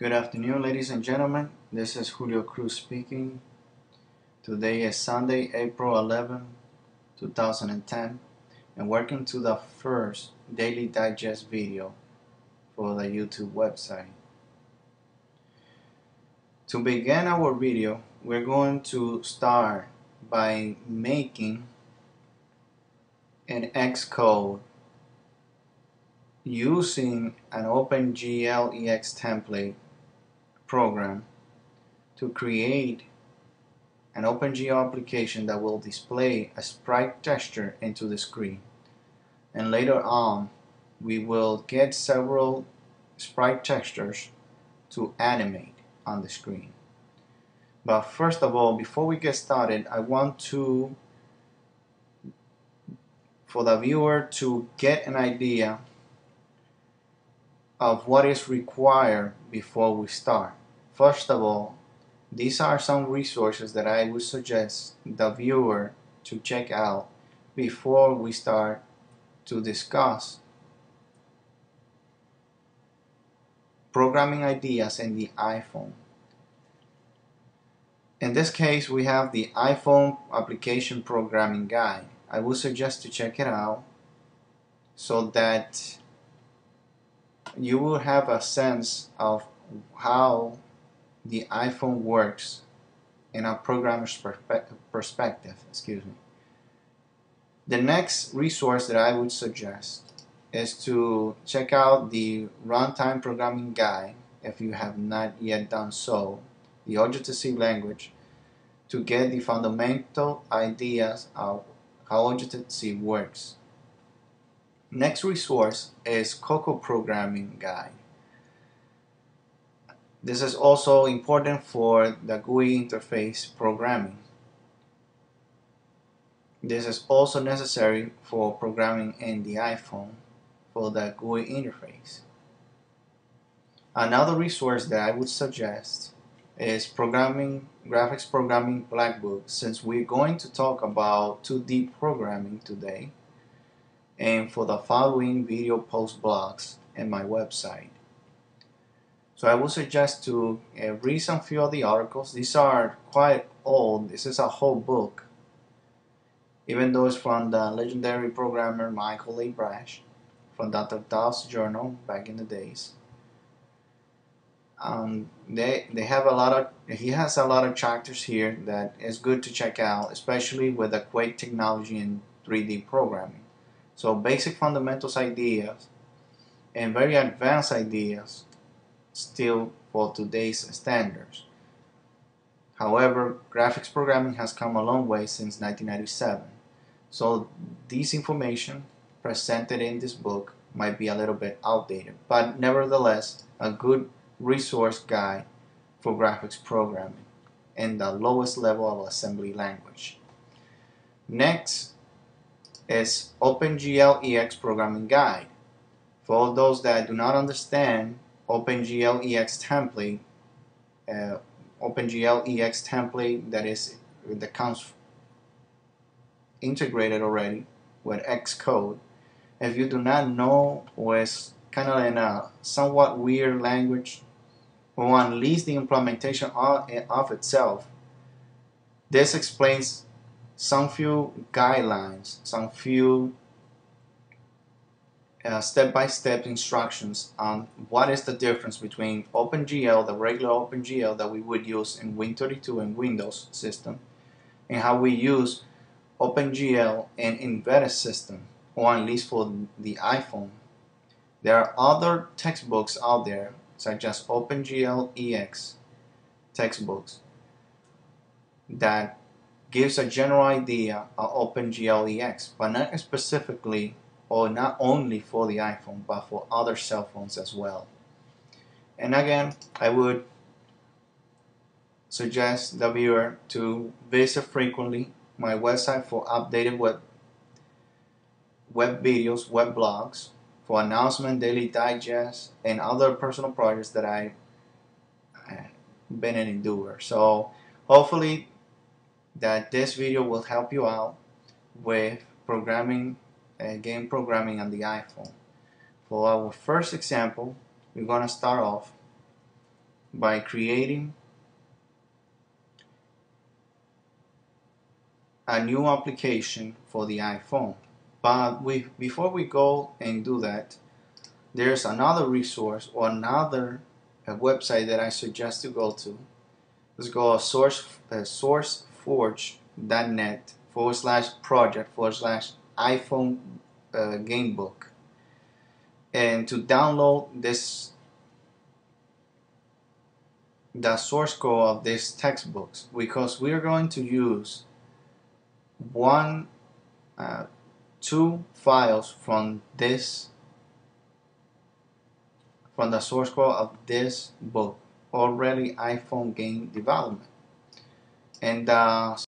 Good afternoon, ladies and gentlemen. This is Julio Cruz speaking. Today is Sunday, April 11, 2010, and welcome to the first Daily Digest video for the YouTube website. To begin our video, we're going to start by making an xCode using an OpenGL ES template program to create an OpenGL application that will display a sprite texture into the screen. And later on, we will get several sprite textures to animate on the screen. But first of all, before we get started, I want for the viewer to get an idea of what is required before we start. First of all, these are some resources that I would suggest the viewer to check out before we start to discuss programming ideas in the iPhone. In this case, we have the iPhone Application Programming Guide. I would suggest to check it out so that you will have a sense of how the iPhone works in a programmer's perspective. The next resource that I would suggest is to check out the Runtime Programming Guide if you have not yet done so, the Objective-C language, to get the fundamental ideas of how Objective-C works. Next resource is Cocoa Programming Guide. This is also important for the GUI interface programming. This is also necessary for programming in the iPhone for the GUI interface. Another resource that I would suggest is Graphics Programming Blackbook, since we're going to talk about 2D programming today, and for the following video post blogs in my website. So I would suggest to read some few of the articles. These are quite old. This is a whole book, even though it's from the legendary programmer Michael A. Brash, from Dr. Daw's journal back in the days. They have a lot of, he has a lot of chapters here that is good to check out, especially with the Quake technology and 3D programming. So basic fundamentals ideas and very advanced ideas still for today's standards. However, graphics programming has come a long way since 1997. So this information presented in this book might be a little bit outdated, but nevertheless a good resource guide for graphics programming and the lowest level of assembly language. Next is OpenGL ES Programming Guide. For all those that do not understand OpenGL ES template, OpenGL ES template that comes integrated already with xCode. If you do not know, or is kind of in a somewhat weird language, or at least the implementation of itself, this explains some few guidelines, some few step-by-step instructions on what is the difference between OpenGL, the regular OpenGL that we would use in Win32 and Windows system, and how we use OpenGL in embedded system, or at least for the iPhone. There are other textbooks out there, such as OpenGL ES textbooks, that gives a general idea of OpenGL ES, but not specifically or not only for the iPhone, but for other cell phones as well. And again, I would suggest the viewer to visit frequently my website for updated web videos, web blogs, for announcement, daily digest, and other personal projects that I've been an endurer. So hopefully that this video will help you out with programming, game programming on the iPhone. For our first example, we're going to start off by creating a new application for the iPhone. But before we go and do that, there's another resource or another website that I suggest to go to. Let's go to sourceforge.net/project/iPhone gamebook, and to download the source code of these textbooks, because we are going to use two files from the source code of this book, already iPhone game development. And